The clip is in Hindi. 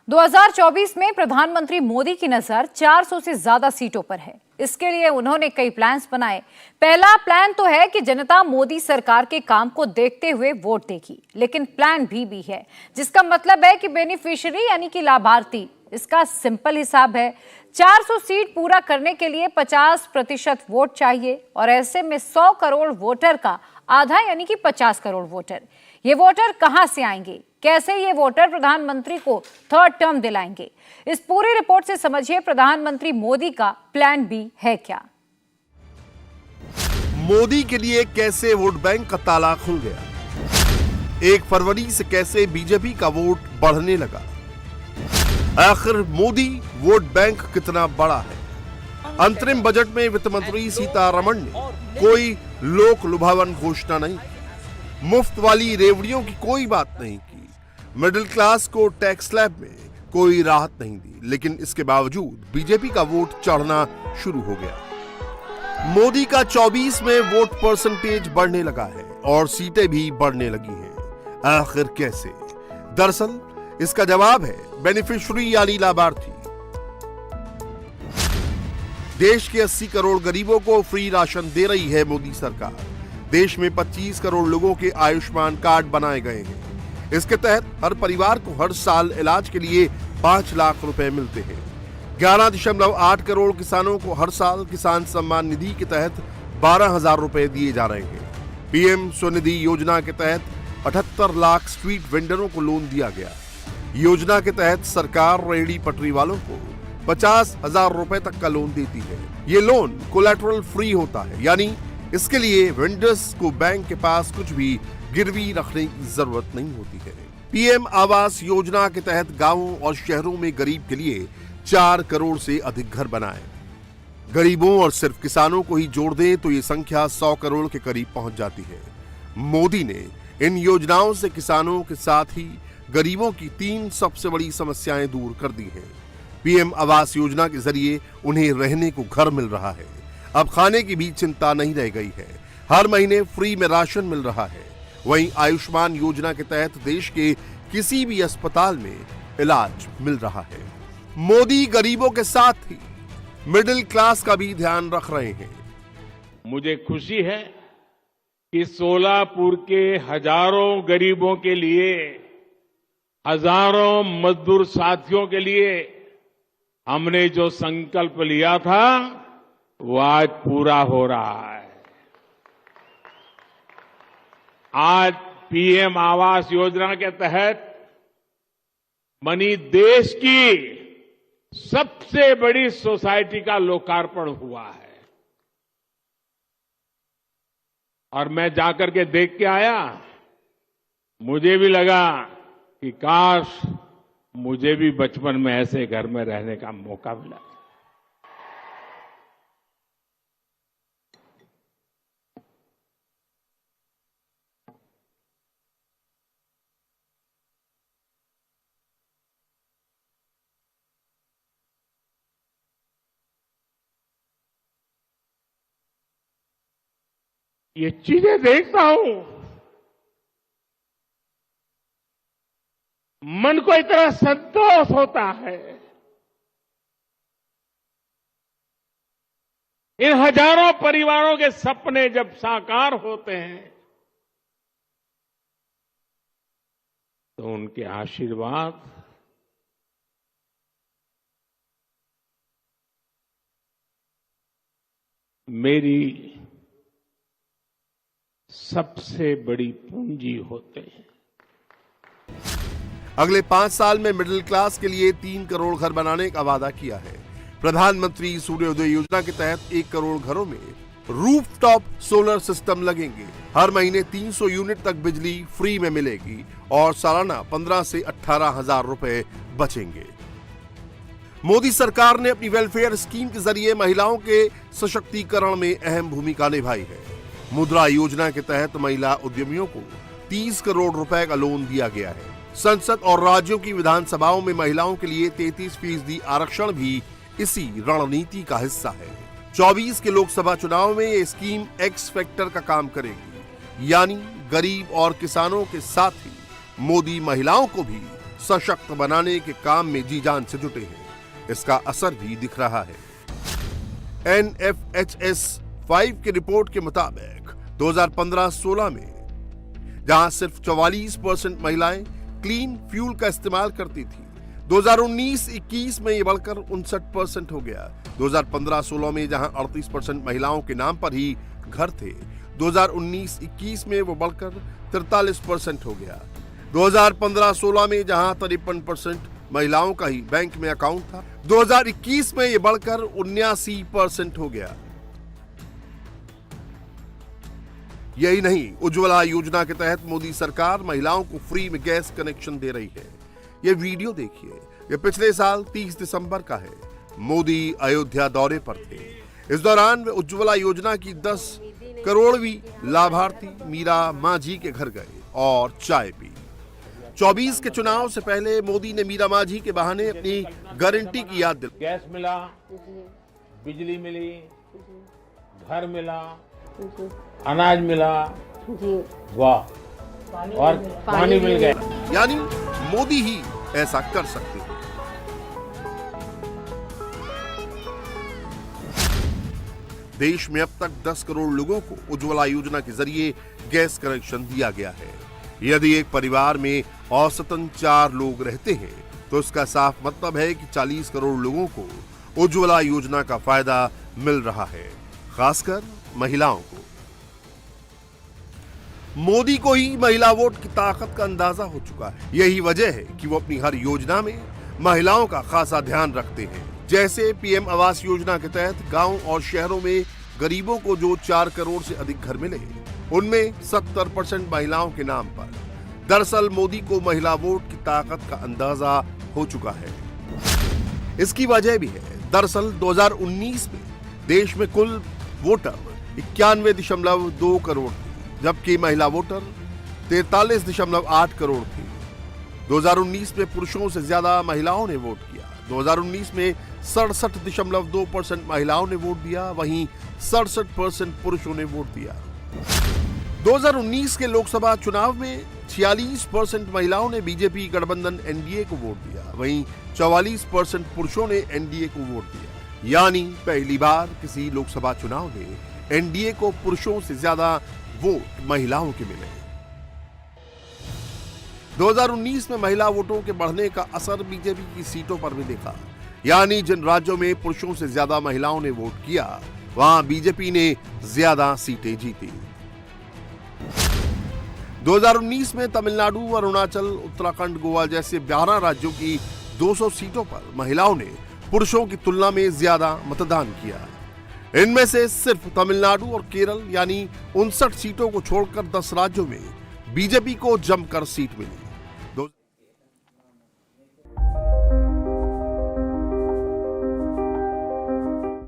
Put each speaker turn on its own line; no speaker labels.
2024 में प्रधानमंत्री मोदी की नजर 400 से ज्यादा सीटों पर है। इसके लिए उन्होंने कई प्लान्स बनाए। पहला प्लान तो है कि जनता मोदी सरकार के काम को देखते हुए वोट देगी, लेकिन प्लान भी है, जिसका मतलब है कि बेनिफिशियरी यानी कि लाभार्थी। इसका सिंपल हिसाब है, 400 सीट पूरा करने के लिए 50% वोट चाहिए और ऐसे में 100 करोड़ वोटर का आधा यानी कि 50 करोड़ वोटर। ये वोटर कहां से आएंगे? कैसे ये वोटर प्रधानमंत्री को थर्ड टर्म दिलाएंगे? इस पूरी रिपोर्ट से समझिए प्रधानमंत्री मोदी का प्लान बी है क्या।
मोदी के लिए कैसे वोट बैंक का ताला खुल गया? 1 फरवरी से कैसे बीजेपी का वोट बढ़ने लगा? आखिर मोदी वोट बैंक कितना बड़ा है? अंतरिम बजट में वित्त मंत्री सीतारमण ने कोई लोक लुभावन घोषणा नहीं की, मुफ्त वाली रेवड़ियों की कोई बात नहीं की, मिडिल क्लास को टैक्स स्लैब में कोई राहत नहीं दी, लेकिन इसके बावजूद बीजेपी का वोट चढ़ना शुरू हो गया। मोदी का 24 में वोट परसेंटेज बढ़ने लगा है और सीटें भी बढ़ने लगी हैं। आखिर कैसे? दरअसल इसका जवाब है बेनिफिशियरी यानी लाभार्थी। देश के 80 करोड़ गरीबों को फ्री राशन दे रही है मोदी सरकार। देश में 25 करोड़ लोगों के आयुष्मान कार्ड बनाए गए हैं। इसके तहत हर परिवार को हर साल इलाज के लिए 5 लाख रुपए मिलते हैं। 11.8 करोड़ किसानों को हर साल किसान सम्मान निधि के तहत 12,000 रुपए दिए जा रहे हैं। पीएम स्वनिधि योजना के तहत 78 लाख स्ट्रीट वेंडरों को लोन दिया गया। योजना के तहत सरकार रेहड़ी पटरी वालों को 50,000 रुपए तक का लोन देती है। ये लोन कोलैटरल फ्री होता है, यानी इसके लिए वेंडर्स को बैंक के पास कुछ भी गिरवी रखने की जरूरत नहीं होती है। पीएम आवास योजना के तहत गांवों और शहरों में गरीब के लिए 4 करोड़ से अधिक घर बनाए। गरीबों और सिर्फ किसानों को ही जोड़ दें तो ये संख्या 100 करोड़ के करीब पहुंच जाती है। मोदी ने इन योजनाओं से किसानों के साथ ही गरीबों की 3 सबसे बड़ी समस्याएं दूर कर दी हैं। पीएम आवास योजना के जरिए उन्हें रहने को घर मिल रहा है। अब खाने की भी चिंता नहीं रह गई है। हर महीने फ्री में राशन मिल रहा है। वहीं आयुष्मान योजना के तहत देश के किसी भी अस्पताल में इलाज मिल रहा है। मोदी गरीबों के साथ ही मिडिल क्लास का भी ध्यान रख रहे हैं।
मुझे खुशी है कि सोलापुर के हजारों गरीबों के लिए, हजारों मजदूर साथियों के लिए हमने जो संकल्प लिया था वो आज पूरा हो रहा है। आज पीएम आवास योजना के तहत बनी देश की सबसे बड़ी सोसाइटी का लोकार्पण हुआ है और मैं जाकर के देख के आया। मुझे भी लगा कि काश मुझे भी बचपन में ऐसे घर में रहने का मौका मिला। ये चीजें देखता हूं, मन को इतना संतोष होता है। इन हजारों परिवारों के सपने जब साकार होते हैं तो उनके आशीर्वाद मेरी सबसे बड़ी पूंजी होते हैं।
अगले 5 साल में मिडिल क्लास के लिए 3 करोड़ घर बनाने का वादा किया है। प्रधानमंत्री सूर्योदय योजना के तहत 1 करोड़ घरों में रूफटॉप सोलर सिस्टम लगेंगे। हर महीने 300 यूनिट तक बिजली फ्री में मिलेगी और सालाना 15 से 18,000 रुपए बचेंगे। मोदी सरकार ने अपनी वेलफेयर स्कीम के जरिए महिलाओं के सशक्तिकरण में अहम भूमिका निभाई है। मुद्रा योजना के तहत महिला उद्यमियों को 30 करोड़ रुपए का लोन दिया गया है। संसद और राज्यों की विधानसभाओं में महिलाओं के लिए 33% आरक्षण भी इसी रणनीति का हिस्सा है। 24 के लोकसभा चुनाव में ये स्कीम एक्स फैक्टर का काम करेगी, यानी गरीब और किसानों के साथ ही मोदी महिलाओं को भी सशक्त बनाने के काम में जी जान से जुटे हैं। इसका असर भी दिख रहा है। NFHS 5 की रिपोर्ट के मुताबिक 2015-16 में जहां सिर्फ 44% महिलाएं क्लीन फ्यूल का इस्तेमाल करती थी, 2019-21 में यह बढ़कर 59% हो गया। 2015-16 में जहां 38% महिलाओं के नाम पर ही घर थे, 2019-21 में वो बढ़कर 43% हो गया। 2015-16 में जहां 53% महिलाओं का ही बैंक में अकाउंट था, 2021 में यह बढ़कर 79% हो गया। यही नहीं, उज्ज्वला योजना के तहत मोदी सरकार महिलाओं को फ्री में गैस कनेक्शन दे रही है। यह वीडियो देखिए, यह पिछले साल 30 दिसंबर का है। मोदी अयोध्या दौरे पर थे। इस दौरान वे उज्ज्वला योजना की 10 करोड़वीं लाभार्थी मीरा माझी के घर गए और चाय पी। 24 के चुनाव से पहले मोदी ने मीरा माझी के बहाने अपनी गारंटी की याद दिलाई।
गैस मिला, बिजली मिली, घर मिला, अनाज मिला, वाह, और पानी मिल गया।
यानी मोदी ही ऐसा कर सकते हैं। देश में अब तक 10 करोड़ लोगों को उज्ज्वला योजना के जरिए गैस कनेक्शन दिया गया है। यदि एक परिवार में औसतन 4 लोग रहते हैं तो इसका साफ मतलब है कि 40 करोड़ लोगों को उज्ज्वला योजना का फायदा मिल रहा है, खासकर महिलाओं को। मोदी को ही महिला वोट की ताकत का अंदाजा हो चुका है। यही वजह है कि वो अपनी हर योजना में महिलाओं का खासा ध्यान रखते हैं। जैसे पीएम आवास योजना के तहत गांव और शहरों में गरीबों को जो 4 करोड़ से अधिक घर मिले, उनमें 70% महिलाओं के नाम पर। दरअसल मोदी को महिला वोट की ताकत का अंदाजा हो चुका है। इसकी वजह भी है। दरअसल 2019 में देश में कुल वोटर 91.2 करोड़ थे, जबकि महिला वोटर 43.8 करोड़ थे। 2019 में पुरुषों से ज्यादा महिलाओं ने वोट किया। 2019 में 67.2% महिलाओं ने वोट दिया, वहीं 67% पुरुषों ने वोट दिया। 2019 के लोकसभा चुनाव में 46% महिलाओं ने बीजेपी गठबंधन एनडीए को वोट दिया, वहीं 44% पुरुषों ने एनडीए को वोट दिया। यानी पहली बार किसी लोकसभा चुनाव में एनडीए को पुरुषों से ज्यादा वोट महिलाओं के मिले। 2019 में महिला वोटों के बढ़ने का असर बीजेपी की सीटों पर भी देखा। यानी जिन राज्यों में पुरुषों से ज्यादा महिलाओं ने वोट किया, वहां बीजेपी ने ज्यादा सीटें जीती। 2019 में तमिलनाडु, अरुणाचल, उत्तराखंड, गोवा जैसे 12 राज्यों की 200 सीटों पर महिलाओं ने पुरुषों की तुलना में ज्यादा मतदान किया। इनमें से सिर्फ तमिलनाडु और केरल यानी 59 सीटों को छोड़कर 10 राज्यों में बीजेपी को जमकर सीट मिली।